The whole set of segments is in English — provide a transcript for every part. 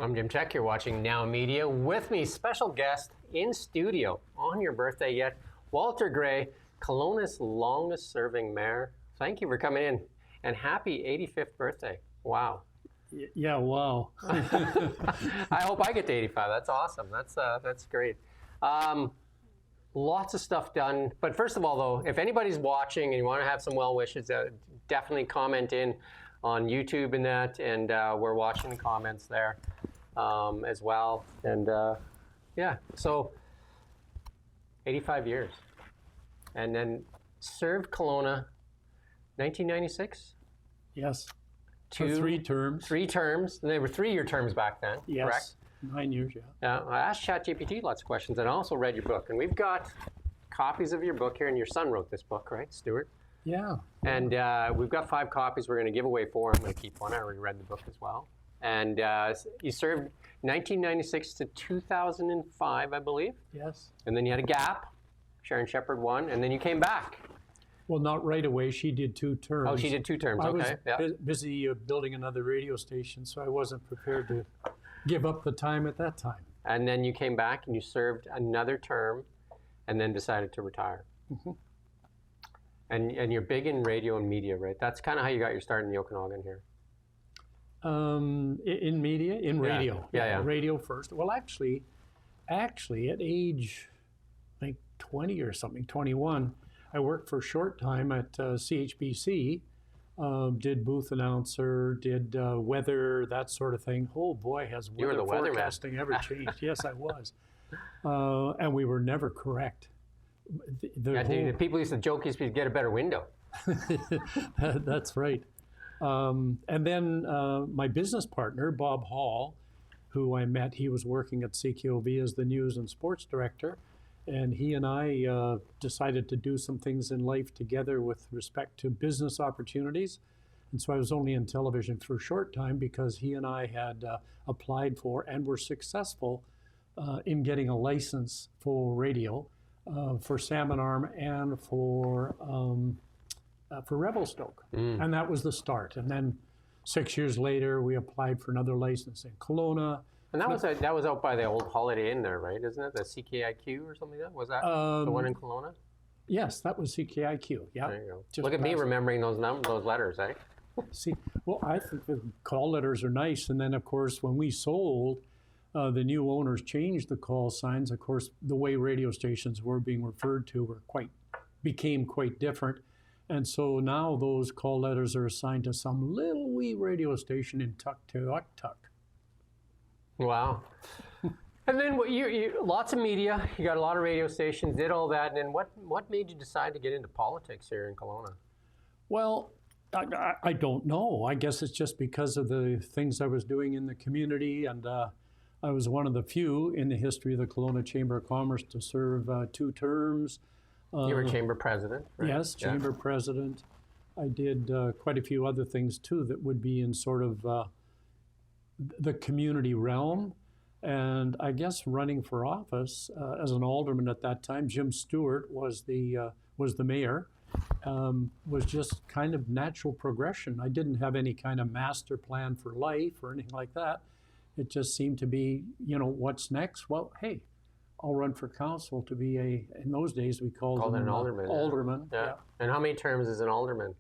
I'm Jim Check. You're watching Now Media. With me, special guest in studio on your birthday yet, Walter Gray, Kelowna's longest serving mayor. Thank you for coming in, and happy 85th birthday. Wow. Yeah, wow. I hope I get to 85. That's awesome. That's great. Lots of stuff done. But first of all, though, if anybody's watching and you want to have some well wishes, definitely comment in on YouTube and that, and we're watching the comments there as well. And yeah, so 85 years. And then served Kelowna 1996? Yes. For 3 terms. 3 terms. And they were 3-year terms back then, yes. Correct? 9 years, yeah. I asked ChatGPT lots of questions, and I also read your book. And we've got copies of your book here, and your son wrote this book, right, Stuart? Yeah. And we've got 5 copies we're going to give away 4. I'm going to keep one. I already read the book as well. And you served 1996 to 2005, I believe. Yes. And then you had a gap. Sharon Shepherd won, and then you came back. Well, not right away. She did 2 terms. Oh, she did 2 terms. I Okay. was busy building another radio station, so I wasn't prepared to give up the time at that time. And then you came back and you served another term, and then decided to retire. Mm-hmm. And you're big in radio and media, right? That's kind of how you got your start in the Okanagan here. In media, in radio. Yeah. Radio first. Well, actually, at age, I think 20 or something, 21, I worked for a short time at CHBC, did booth announcer, did weather, that sort of thing. Oh boy, has weather forecasting ever changed? Yes, I was. And we were never correct. The people used to joke, used to get a better window. That's right. And then my business partner, Bob Hall, who I met, he was working at CKOV as the news and sports director. And he and I decided to do some things in life together with respect to business opportunities. And so I was only in television for a short time because he and I had applied for and were successful in getting a license for radio for Salmon Arm and for Revelstoke. And that was the start. And then 6 years later, we applied for another license in Kelowna. And that was out by the old Holiday Inn there, right? Isn't it? The CKIQ or something like that? Was that the one in Kelowna? Yes, that was CKIQ. Yeah. There you go. Look at me remembering those letters, eh? See, well, I think the call letters are nice. And then, of course, when we sold, the new owners changed the call signs. Of course, the way radio stations were being referred to became quite different. And so now those call letters are assigned to some little wee radio station in Tuktoyaktuk. Wow. And then you lots of media, you got a lot of radio stations, did all that, and then what made you decide to get into politics here in Kelowna? Well, I don't know. I guess it's just because of the things I was doing in the community, and I was one of the few in the history of the Kelowna Chamber of Commerce to serve 2 terms. You were chamber president, right? Yes, chamber president. I did quite a few other things too that would be in sort of the community realm. And I guess running for office as an alderman at that time, Jim Stewart was the mayor, was just kind of natural progression. I didn't have any kind of master plan for life or anything like that. It just seemed to be, what's next? Well, hey, I'll run for council to be in those days we called it an alderman. Alderman. Yeah. And how many terms is an alderman?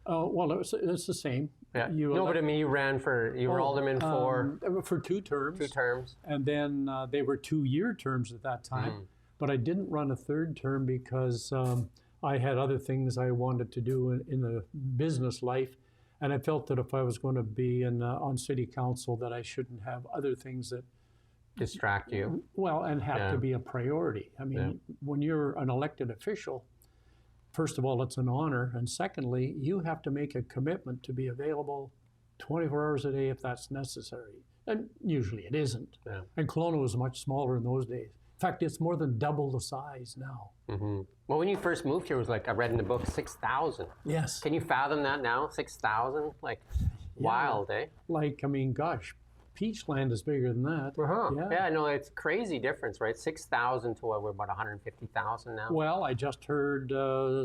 Well, it's the same. Yeah. But I mean, you were alderman for 2 terms. 2 terms. And then they were 2-year terms at that time. But I didn't run a 3rd term because I had other things I wanted to do in the business life. And I felt that if I was going to be on city council, that I shouldn't have other things that distract you. Well, and have to be a priority. I mean, when you're an elected official, first of all, it's an honor. And secondly, you have to make a commitment to be available 24 hours a day if that's necessary. And usually it isn't. Yeah. And Kelowna was much smaller in those days. In fact, it's more than double the size now. Mm-hmm. Well, when you first moved here, it was like, I read in the book, 6,000. Yes. Can you fathom that now? 6,000? Like, wild, eh? Like, I mean, gosh, Peachland is bigger than that. Yeah, no, it's a crazy difference, right? 6,000 to what, we're about 150,000 now. Well, I just heard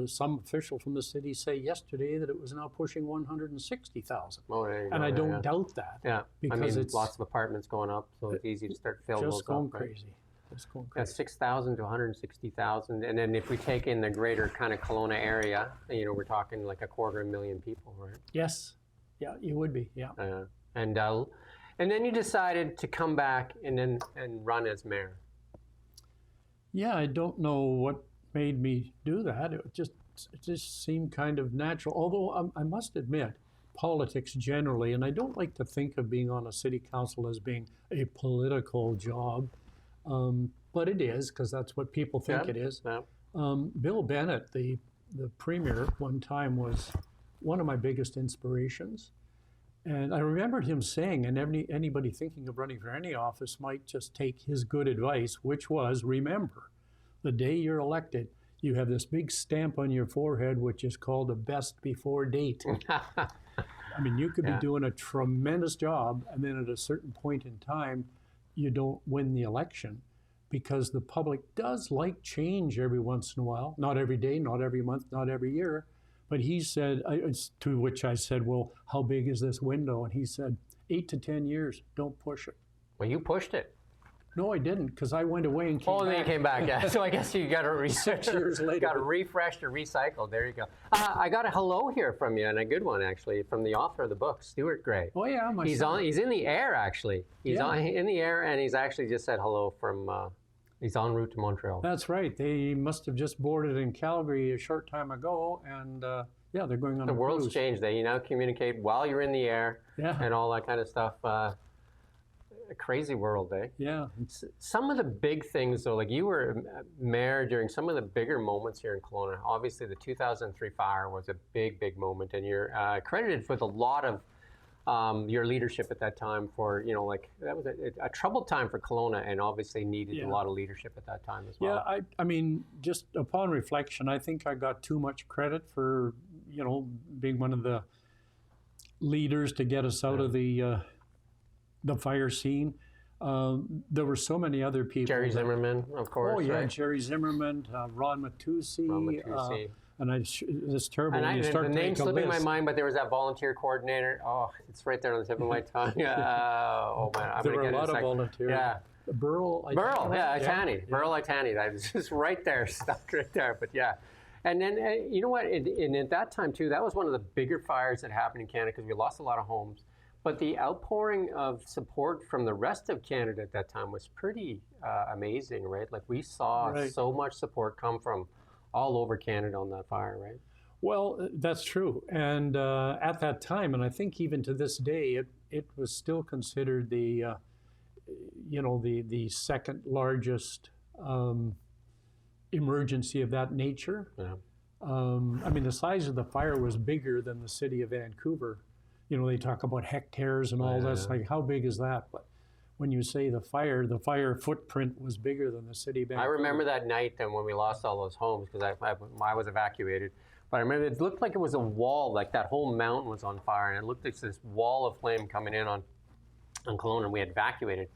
some official from the city say yesterday that it was now pushing 160,000. Oh, there you go. And I don't doubt that. Yeah, because I mean, it's lots of apartments going up, so it's easy to start filling those just going up. Right? crazy. Just going Yeah, crazy. 6,000 to 160,000, and then if we take in the greater kind of Kelowna area, you know, we're talking like 250,000 people, right? Yes. Yeah, you would be. Yeah. And then you decided to come back and run as mayor. Yeah, I don't know what made me do that. It just seemed kind of natural. Although I must admit, politics generally, and I don't like to think of being on a city council as being a political job, but it is, because that's what people think it is. Yeah. Bill Bennett, the premier, one time was one of my biggest inspirations. And I remembered him saying, and anybody thinking of running for any office might just take his good advice, which was, remember, the day you're elected, you have this big stamp on your forehead, which is called a best before date. I mean, you could be doing a tremendous job, and then at a certain point in time, you don't win the election, because the public does like change every once in a while. Not every day, not every month, not every year. But he said, to which I said, well, how big is this window? And he said, 8 to 10 years, don't push it. Well, you pushed it. No, I didn't, because I went away and came back. Oh, then you came back, yeah. So I guess you got to 6 years later. Got to refresh or recycle. There you go. I got a hello here from you, and a good one, actually, from the author of the book, Stuart Gray. Oh, yeah, my son. He's in the air, actually. He's in the air, and he's actually just said hello from, he's en route to Montreal. That's right. They must have just boarded in Calgary a short time ago, and yeah, they're going on the a world's cruise. changed. They now communicate while you're in the air and all that kind of stuff. A crazy world, eh? Yeah. Some of the big things, though, like you were mayor during some of the bigger moments here in Kelowna. Obviously, the 2003 fire was a big, big moment, and you're credited with a lot of your leadership at that time for, you know, like that was a troubled time for Kelowna, and obviously needed a lot of leadership at that time as well. Yeah, I mean, just upon reflection, I think I got too much credit for, you know, being one of the leaders to get us out of the fire scene. There were so many other people. Jerry Zimmerman, of course. Oh yeah, right? Jerry Zimmerman, Ron Matussi. And it's terrible and when you start the to name's make a slipping my list. mind, but there was that volunteer coordinator. Oh, it's right there on the tip of my tongue. Oh man, There were a lot of volunteers. Yeah. Burl, Itani. Burl Itani. That was just right there, stuck right there. But yeah. And then, you know what, and at that time too, that was one of the bigger fires that happened in Canada, because we lost a lot of homes. But the outpouring of support from the rest of Canada at that time was pretty amazing, right? Like we saw so much support come from all over Canada on that fire, right? Well, that's true. And at that time, and I think even to this day, it was still considered the, you know, the second largest emergency of that nature. Yeah. I mean, the size of the fire was bigger than the city of Vancouver. You know, they talk about hectares and all this. Like, how big is that? But when you say the fire footprint was bigger than the city of Vancouver. I remember that night then when we lost all those homes, because I was evacuated. But I remember it looked like it was a wall, like that whole mountain was on fire, and it looked like this wall of flame coming in on Kelowna, and we had evacuated,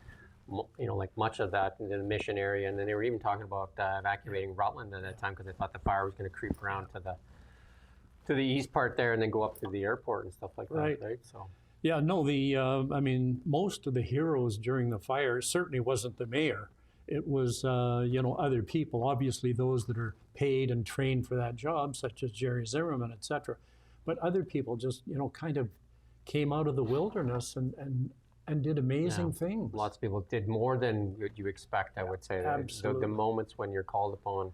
you know, like much of that in the Mission area, and then they were even talking about evacuating Rutland at that time, because they thought the fire was going to creep around to the east part there and then go up to the airport and stuff like that, right? So. Yeah, no, I mean, most of the heroes during the fire certainly wasn't the mayor. It was, you know, other people, obviously those that are paid and trained for that job, such as Jerry Zimmerman, et cetera. But other people just, you know, kind of came out of the wilderness and did amazing things. Lots of people did more than you expect, I would say. Absolutely. The moments when you're called upon,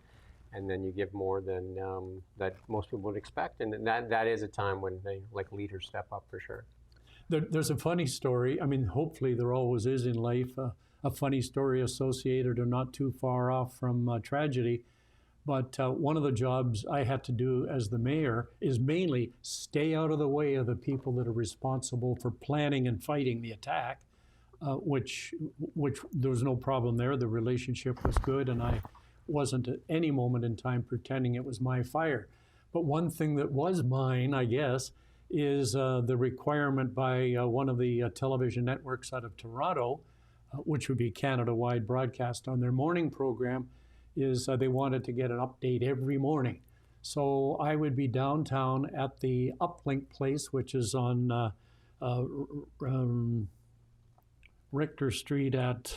and then you give more than that most people would expect. And that is a time when they, like, leaders step up for sure. There's a funny story. I mean, hopefully there always is in life a funny story associated or not too far off from tragedy. But one of the jobs I had to do as the mayor is mainly stay out of the way of the people that are responsible for planning and fighting the attack, which there was no problem there. The relationship was good, and I wasn't at any moment in time pretending it was my fire. But one thing that was mine, I guess, is the requirement by one of the television networks out of Toronto, which would be Canada-wide broadcast on their morning program, is they wanted to get an update every morning. So I would be downtown at the Uplink place, which is on Richter Street at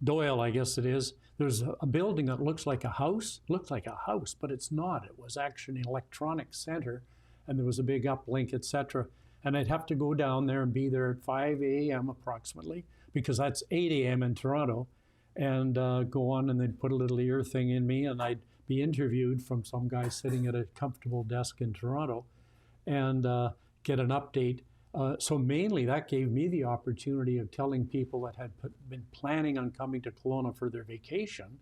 Doyle, I guess it is. There's a building that looks like a house, but it's not. It was actually an electronics center, and there was a big uplink, etc. And I'd have to go down there and be there at 5 a.m. approximately, because that's 8 a.m. in Toronto, and go on, and they'd put a little ear thing in me, and I'd be interviewed from some guy sitting at a comfortable desk in Toronto, and get an update. So mainly that gave me the opportunity of telling people that had been planning on coming to Kelowna for their vacation,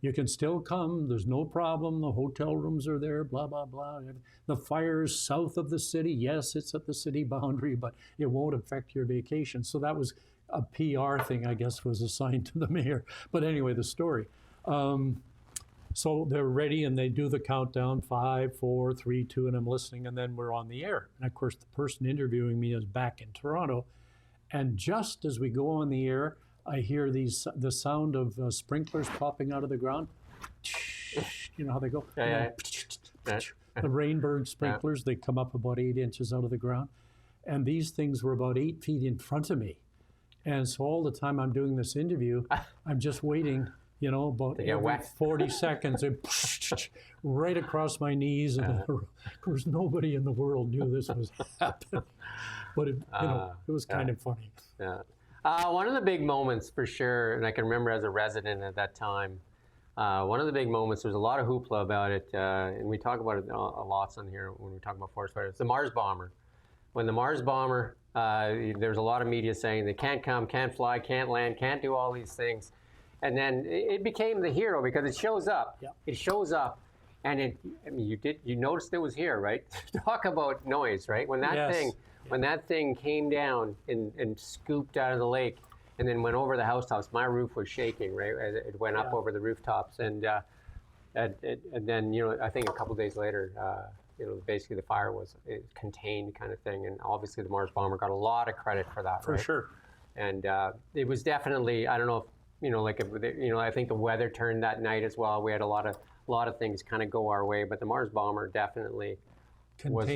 you can still come, there's no problem, the hotel rooms are there, blah, blah, blah. The fire's south of the city, yes, it's at the city boundary, but it won't affect your vacation. So that was a PR thing, I guess, was assigned to the mayor. But anyway, the story. So they're ready and they do the countdown, 5, 4, 3, 2, and I'm listening, and then we're on the air. And of course, the person interviewing me is back in Toronto. And just as we go on the air, I hear the sound of sprinklers popping out of the ground. You know how they go? Yeah. The Rainbird sprinklers, they come up about 8 inches out of the ground. And these things were about 8 feet in front of me. And so all the time I'm doing this interview, I'm just waiting, you know, about every 40 seconds, and right across my knees. And of course, nobody in the world knew this was happening. But it, you know, it was kind of funny. Yeah. One of the big moments for sure, and I can remember as a resident at that time, one of the big moments, there's a lot of hoopla about it, and we talk about it a lot on here when we talk about forest fires. It's the Mars bomber. When the Mars bomber, there's a lot of media saying they can't come, can't fly, can't land, can't do all these things. And then it became the hero because it shows up. Yep. It shows up, and you noticed it was here, right? Talk about noise, right? When that thing came down and scooped out of the lake, and then went over the housetops, my roof was shaking, right? It went up over the rooftops, and then, you know, I think a couple days later, you know, basically the fire was contained, kind of thing, and obviously the Mars bomber got a lot of credit for that, right? For sure. And it was definitely, I don't know if, you know, like, you know, I think the weather turned that night as well. We had a lot of things kind of go our way, but the Mars bomber definitely was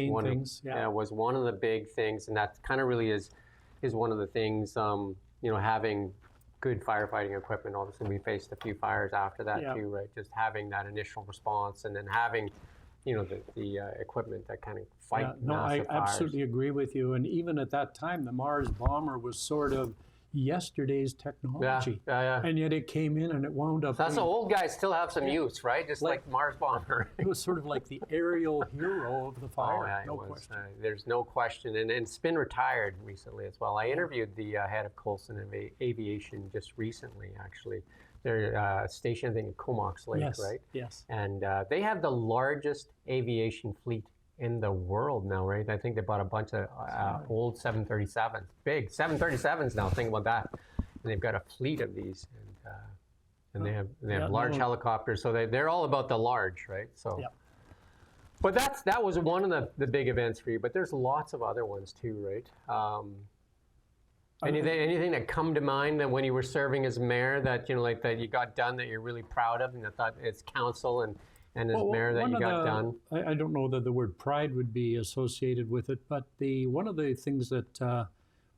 one of the big things, and that kind of really is one of the things. You know, having good firefighting equipment. Obviously, we faced a few fires after that too, right? Just having that initial response, and then having, you know, the equipment that kind of fight massive fires. I absolutely agree with you. And even at that time, the Mars bomber was sort of yesterday's technology, and yet it came in and it wound up. That's the old guys still have some use, right? Just like Mars bomber. It was sort of like the aerial hero of the fire. No question. There's no question, and it's been retired recently as well. I interviewed the head of Coulson Aviation just recently, actually. They're stationed, I think, in Comox Lake, right? Yes. And they have the largest aviation fleet in the world now, right? I think they bought a bunch of old 737s, big 737s now. Think about that, and they've got a fleet of these, and they have large helicopters. So they're all about the large, right? So, but that was one of the big events for you. But there's lots of other ones too, right? Anything that come to mind that when you were serving as mayor that, you know, like that you got done that you're really proud of, and that thought it's council and as mayor that you got done? I don't know that the word pride would be associated with it, but one of the things that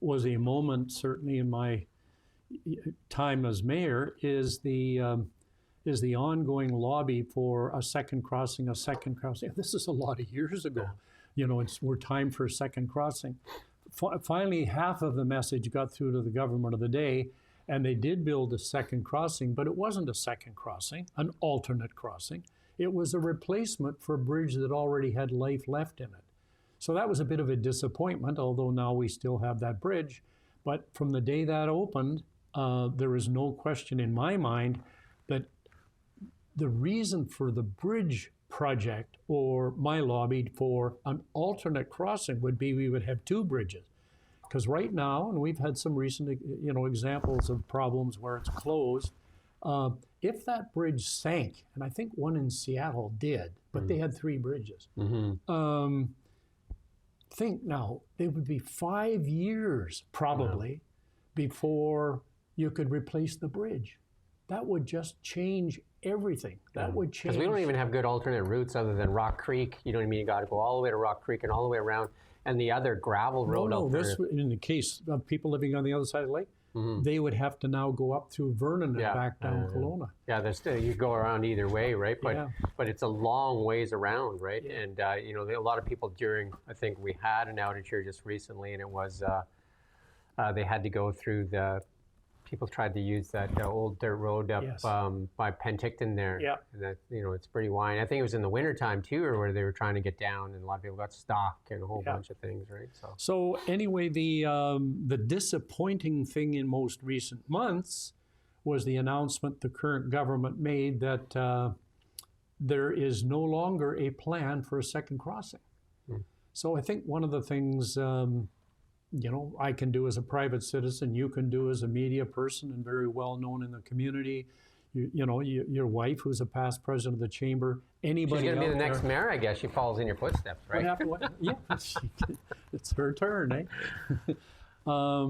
was a moment, certainly in my time as mayor, is the ongoing lobby for a second crossing. This is a lot of years ago. You know, we're time for a second crossing. Finally, half of the message got through to the government of the day, and they did build a second crossing, but it wasn't a second crossing, an alternate crossing. It was a replacement for a bridge that already had life left in it. So that was a bit of a disappointment, although now we still have that bridge. But from the day that opened, there is no question in my mind that the reason for the bridge project, or my lobby for an alternate crossing, would be we would have 2 bridges. Because right now, and we've had some recent, you know, examples of problems where it's closed, if that bridge sank, and I think one in Seattle did, but they had 3 bridges. think now, it would be 5 years probably before you could replace the bridge. That would just change everything. That would change. Because we don't even have good alternate routes other than Rock Creek. You know what I mean? You got to go all the way to Rock Creek and all the way around. And the other gravel road this, in the case of people living on the other side of the lake, they would have to now go up through Vernon and back down Kelowna. Yeah, there's still, you go around either way, right? But it's a long ways around, right? And you know, a lot of people during, I think we had an outage here just recently, and it was they had to go through the. People tried to use that old dirt road up by Penticton there. Yeah. And that, you know, it's pretty wide. I think it was in the wintertime too, or where they were trying to get down, and a lot of people got stuck and a whole bunch of things, right? So anyway, the disappointing thing in most recent months was the announcement the current government made that there is no longer a plan for a second crossing. So I think one of the things you know, I can do as a private citizen, you can do as a media person and very well known in the community. You know, your wife, who's a past president of the chamber, anybody. She's going to be the next mayor, I guess. She follows in your footsteps, right? What happened? Yeah, it's her turn, eh?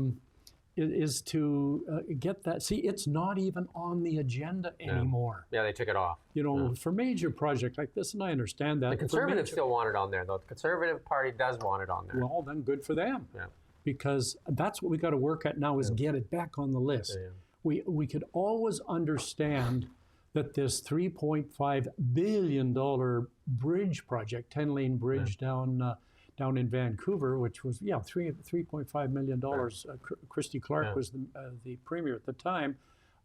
Is to get that. See, it's not even on the agenda anymore. Yeah, they took it off. You know, for major projects like this, and I understand that. The Conservatives still want it on there, though. The Conservative Party does want it on there. Well, then good for them. Yeah. Because that's what we got to work at now is get it back on the list. We could always understand that this $3.5 billion bridge project, 10-lane bridge down in Vancouver, which was $3.5 million. Christy Clark was the premier at the time.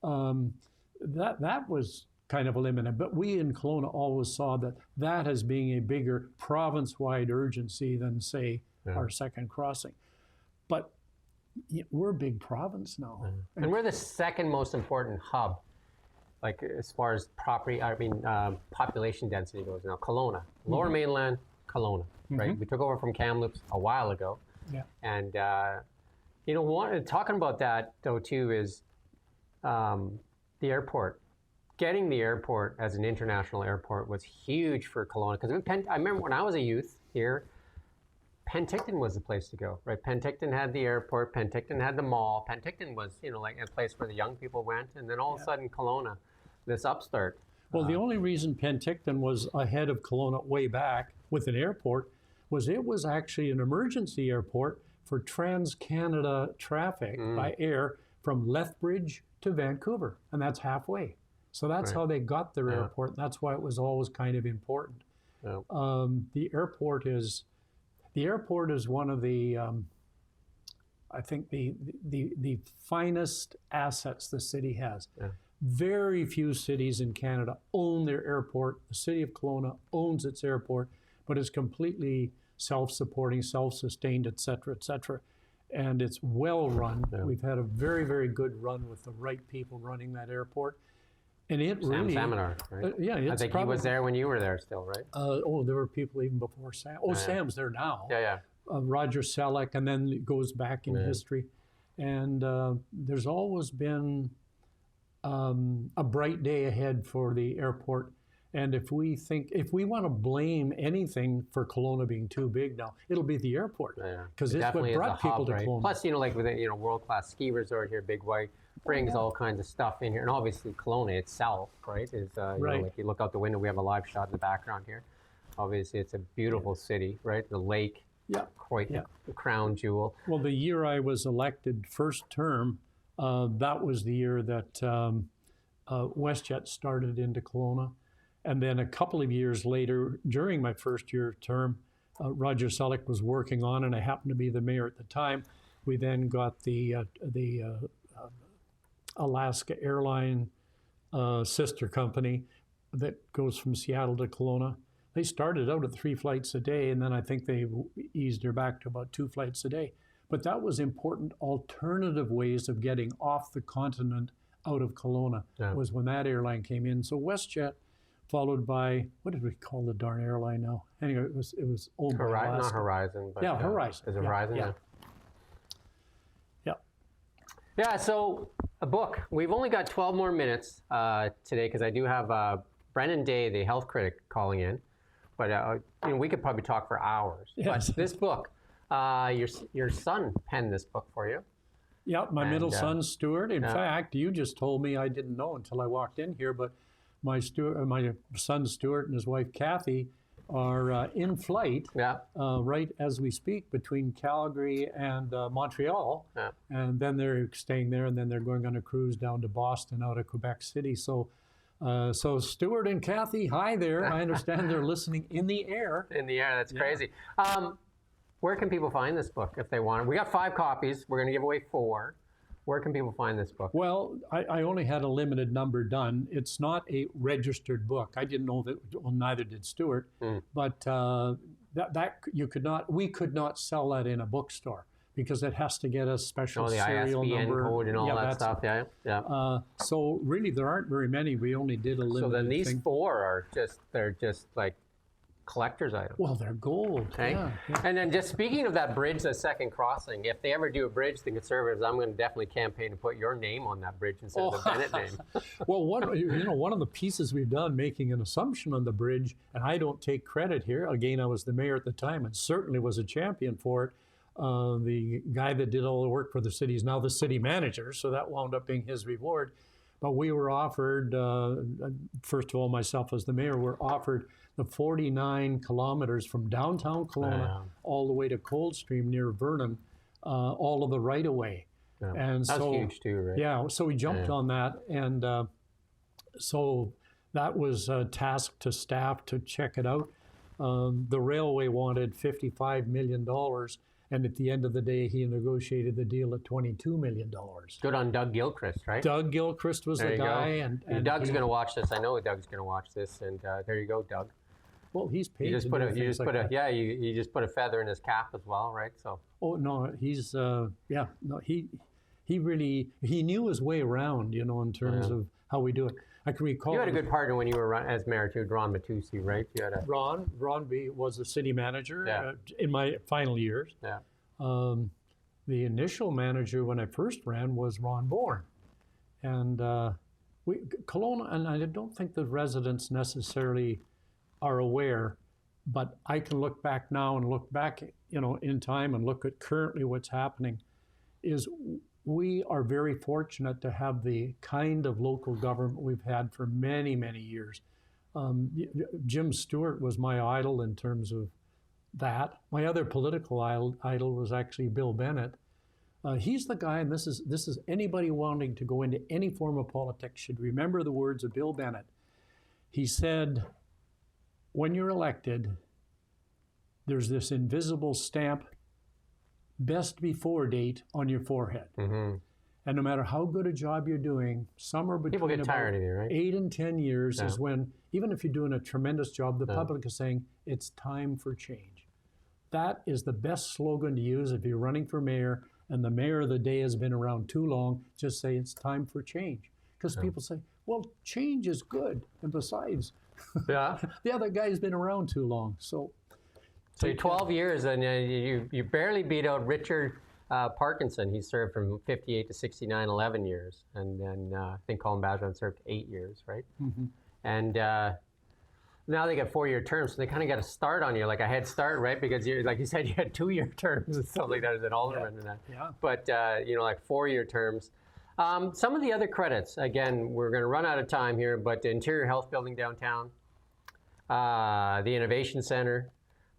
That was kind of eliminated, but we in Kelowna always saw that as being a bigger province-wide urgency than say our second crossing. But we're a big province now. And we're the second most important hub, like as far as population density goes now. Kelowna, Lower Mainland, Kelowna, right? We took over from Kamloops a while ago. Yeah. And, you know, talking about that, though, too, is the airport. Getting the airport as an international airport was huge for Kelowna. Because I remember when I was a youth here, Penticton was the place to go, right? Penticton had the airport, Penticton had the mall. Penticton was, you know, like a place where the young people went, and then all of a sudden Kelowna, this upstart. Well, the only reason Penticton was ahead of Kelowna way back with an airport was it was actually an emergency airport for Trans-Canada traffic by air from Lethbridge to Vancouver, and that's halfway. So that's how they got their airport. And that's why it was always kind of important. The airport is one of the, I think the finest assets the city has. Very few cities in Canada own their airport. The city of Kelowna owns its airport, but it's completely self-supporting, self-sustained, et cetera, and it's well run. We've had a very, very good run with the right people running that airport. And it Sam really, Saminar, right? I think he was there when you were there still, right? There were people even before Sam. Sam's there now. Yeah. Roger Selleck, and then it goes back in history. And there's always been a bright day ahead for the airport. And if we want to blame anything for Kelowna being too big now, it'll be the airport. Because it's what brought people to Kelowna. Plus, you know, like with a world-class ski resort here, Big White, brings all kinds of stuff in here. And obviously Kelowna itself, right, is, you know, like you look out the window, we have a live shot in the background here. Obviously it's a beautiful city, right? The lake, quite the crown jewel. Well, the year I was elected first term, that was the year that WestJet started into Kelowna. And then a couple of years later, during my first year term, Roger Selleck was working on, and I happened to be the mayor at the time. We then got the Alaska Airline sister company that goes from Seattle to Kelowna. They started out at 3 flights a day, and then I think they eased her back to about 2 flights a day. But that was important alternative ways of getting off the continent out of Kelowna was when that airline came in. So WestJet, followed by, what did we call the darn airline now? Anyway, it was owned by Alaska. Not Horizon, but Horizon. Is it Horizon? Yeah. Yeah, so a book. We've only got 12 more minutes today because I do have Brennan Day, the health critic, calling in. But you know, we could probably talk for hours. Yes. But this book, Your son penned this book for you. Yeah, my middle son, Stuart. In fact, you just told me, I didn't know until I walked in here, but my son, Stuart, and his wife, Kathy, are in flight right as we speak between Calgary and Montreal. Yeah. And then they're staying there, and then they're going on a cruise down to Boston out of Quebec City. So Stuart and Kathy, hi there. I understand they're listening in the air. In the air, that's crazy. Where can people find this book if they want it? We got 5 copies. We're going to give away 4. Where can people find this book? Well, I only had a limited number done. It's not a registered book. I didn't know that. Well, neither did Stuart. But we could not sell that in a bookstore because it has to get a special serial ISBN number code and all that stuff. Yeah. So really, there aren't very many. We only did a limited. So then these thing. 4 are they're just like collector's items. Well, they're gold. Okay. Yeah. And then just speaking of that bridge, the second crossing, if they ever do a bridge, the Conservatives, I'm going to definitely campaign to put your name on that bridge instead of the Bennett name. Well, one of the pieces we've done making an assumption on the bridge, and I don't take credit here. Again, I was the mayor at the time and certainly was a champion for it. The guy that did all the work for the city is now the city manager, so that wound up being his reward. But we were offered, first of all, myself as the mayor, were offered the 49 kilometers from downtown Kelowna all the way to Coldstream near Vernon, all of the right-of-way. Yeah. And that's so, huge too, right? Yeah, so we jumped on that, and so that was a task to staff to check it out. The railway wanted $55 million, and at the end of the day, he negotiated the deal at $22 million. Good on Doug Gilchrist, right? Doug Gilchrist was the guy. And Doug's going to watch this. I know Doug's going to watch this, and there you go, Doug. Well, he's paid. You just put a feather in his cap as well, right? So. Oh no, he's he really knew his way around, in terms of how we do it. I can recall. You had a good partner when you were as mayor too, Ron Matusi, right? You had a Ron was the city manager in my final years. Yeah. The initial manager when I first ran was Ron Bourne, and Kelowna, and I don't think the residents necessarily are aware, but I can look back now and look back, in time and look at currently what's happening, is we are very fortunate to have the kind of local government we've had for many, many years. Jim Stewart was my idol in terms of that. My other political idol was actually Bill Bennett. He's the guy, and this is anybody wanting to go into any form of politics should remember the words of Bill Bennett. He said, when you're elected, there's this invisible stamp, best before date, on your forehead. Mm-hmm. And no matter how good a job you're doing, somewhere between people get tired of you, right? 8 and 10 years is when, even if you're doing a tremendous job, the public is saying, it's time for change. That is the best slogan to use if you're running for mayor and the mayor of the day has been around too long. Just say it's time for change. Because people say, well, change is good. And besides, the other guy's been around too long. So you're 12 years and you barely beat out Richard Parkinson. He served from 58 to 69, 11 years. And then I think Colin Badgeron served 8 years, right? Mm-hmm. And now they got 4-year terms, so they kind of got a start on you, like a head start, right? Because like you said, you had 2-year terms and stuff like that as an alderman and that. Yeah. But like 4-year terms. Some of the other credits, again, we're going to run out of time here, but the Interior Health Building downtown, the Innovation Center,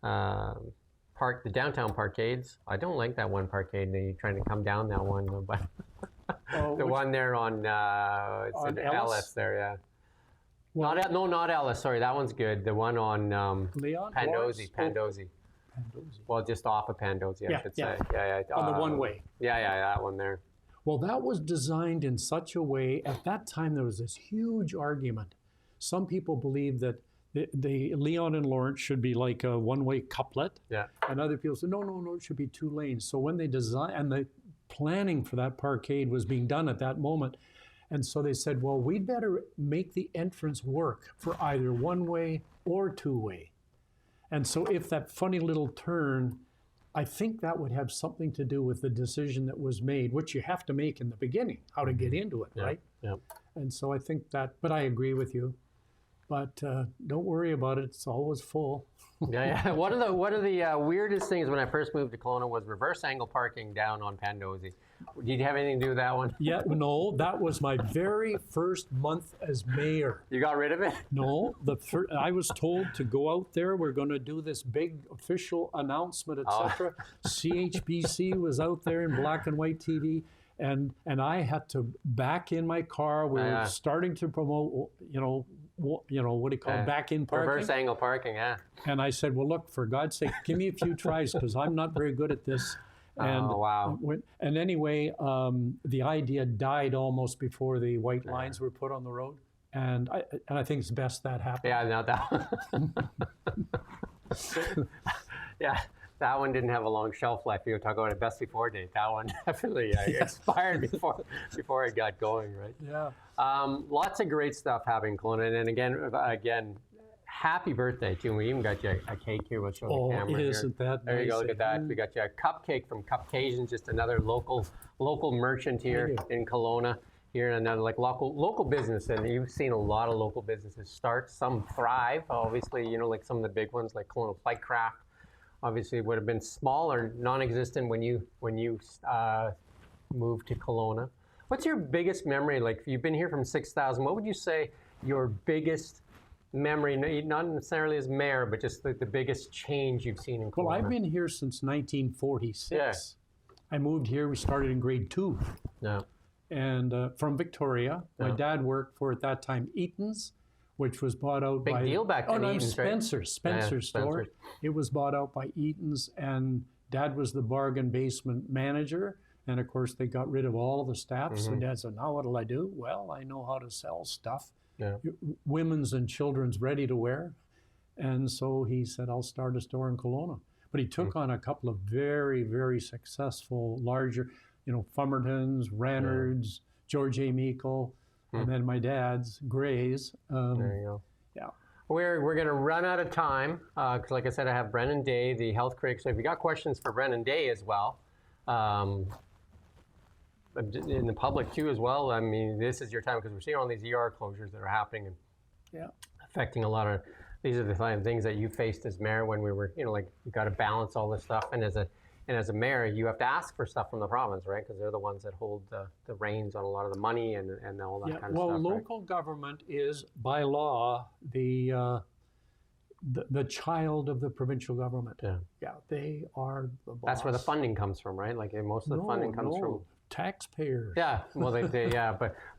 the downtown parkades. I don't like that one parkade. They're trying to come down that one, but the one there on Ellis there, yeah. Well, not Ellis. Sorry, that one's good. The one on Leon? Pandosy. Well, just off of Pandosy, I should say. Yeah. On the one way. Yeah, that one there. Well, that was designed in such a way. At that time, there was this huge argument. Some people believed that the Leon and Lawrence should be like a one-way couplet. Yeah. And other people said, no, it should be 2 lanes. So when they designed, and the planning for that parkade was being done at that moment. And so they said, well, we'd better make the entrance work for either one-way or 2-way. And so if that funny little turn, I think that would have something to do with the decision that was made, which you have to make in the beginning, how to get into it, right? Yeah. And so I think that, but I agree with you. But don't worry about it. It's always full. Yeah. One of the weirdest things when I first moved to Kelowna was reverse angle parking down on Pandosy. Did you have anything to do with that one? Yeah, no, that was my very first month as mayor. You got rid of it? No, I was told to go out there. We're going to do this big official announcement, etc. CHBC was out there in black and white TV, and I had to back in my car. We were starting to promote, what do you call it? Back in parking. Reverse angle parking, yeah. And I said, well, look, for God's sake, give me a few tries because I'm not very good at this. And, oh, wow. And anyway, the idea died almost before the white lines were put on the road. And I think it's best that happened. Yeah, no, yeah, that one didn't have a long shelf life. You were talking about a best before date. That one definitely expired before it got going, right? Yeah. Lots of great stuff happening in Kelowna. And again, happy birthday, too. We even got you a cake here. We'll show the camera here. Isn't that There you nice? go, look at that. We got you a cupcake from Cupcasian, just another local merchant here in Kelowna. Here, another local business, and you've seen a lot of local businesses start. Some thrive, obviously, like some of the big ones like Kelowna Flight Craft. Obviously, would have been small or non-existent when you moved to Kelowna. What's your biggest memory? Like, you've been here from 6,000. What would you say your biggest memory, not necessarily as mayor, but just like the biggest change you've seen in Kelowna? Well, I've been here since 1946. Yeah. I moved here. We started in grade 2. Yeah. And from Victoria. My dad worked for, at that time, Eaton's, which was bought out by... Big deal back then, Eaton's, Spencer's store. Spencer's. It was bought out by Eaton's, and Dad was the bargain basement manager. And of course, they got rid of all of the staff. So Dad said, now what'll I do? Well, I know how to sell stuff. Yeah. Women's and children's ready to wear. And so he said, I'll start a store in Kelowna. But he took on a couple of very, very successful, larger, Fumertons, Rannards, George A. Meikle, and then my dad's, Gray's. There you go. Yeah. We're going to run out of time because, like I said, I have Brennan Day, the health critic. So if you got questions for Brennan Day as well, in the public too as well, I mean, this is your time because we're seeing all these ER closures that are happening and affecting a lot of, these are the kind of things that you faced as mayor when we were, you got to balance all this stuff. And as a mayor, you have to ask for stuff from the province, right? Because they're the ones that hold the reins on a lot of the money and all that kind of stuff. Well, local government is, by law, the child of the provincial government. Yeah, they are the boss. That's where the funding comes from, right? Like most of the funding comes from taxpayers. Yeah, well,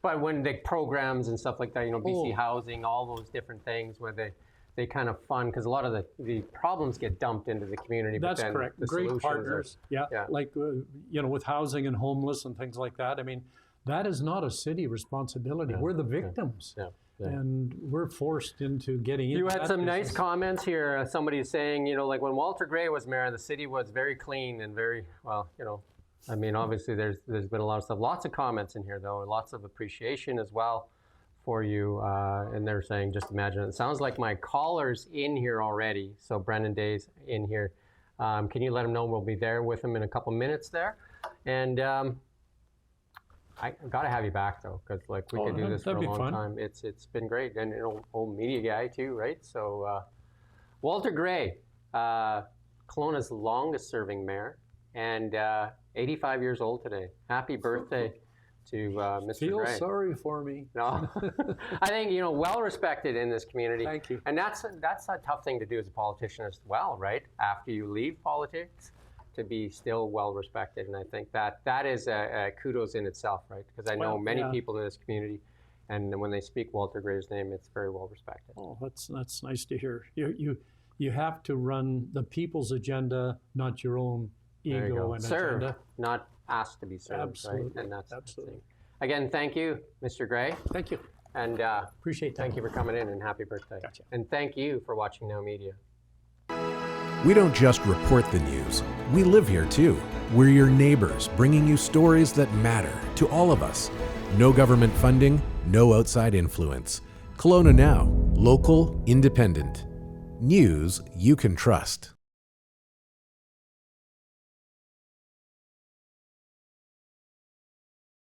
but when they programs and stuff like that, BC Housing, all those different things where they kind of fund, because a lot of the problems get dumped into the community. That's but then correct. The Great partners. Like, with housing and homeless and things like that. I mean, that is not a city responsibility. We're the victims. Yeah. And we're forced into getting into that. You had some nice comments here. Somebody saying, like when Walter Gray was mayor, the city was very clean and very, I mean, obviously there's been a lot of stuff. Lots of comments in here, though, and lots of appreciation as well for you. And they're saying, just imagine. It sounds like my caller's in here already. So Brennan Day's in here. Can you let him know we'll be there with him in a couple minutes there? And I got to have you back, though, because we could do this for a long time. It's been great. And an old media guy, too, right? So Walter Gray, Kelowna's longest serving mayor, and 85 years old today. Happy birthday to Mr. Feel Gray. sorry for me. No, I think well respected in this community. Thank you. And that's a tough thing to do as a politician as well, right? After you leave politics, to be still well respected, and I think that is a kudos in itself, right? Because I know many people in this community, and when they speak Walter Gray's name, it's very well respected. Oh, that's nice to hear. You have to run the people's agenda, not your own ego and serve, agenda. not asked to be served. Absolutely. Right? And that's absolutely. The thing. Again, thank you, Mr. Gray. Thank you. And appreciate that. Thank you for coming in, and happy birthday. Gotcha. And thank you for watching Now Media. We don't just report the news. We live here too. We're your neighbors, bringing you stories that matter to all of us. No government funding, no outside influence. Kelowna Now, local, independent. News you can trust.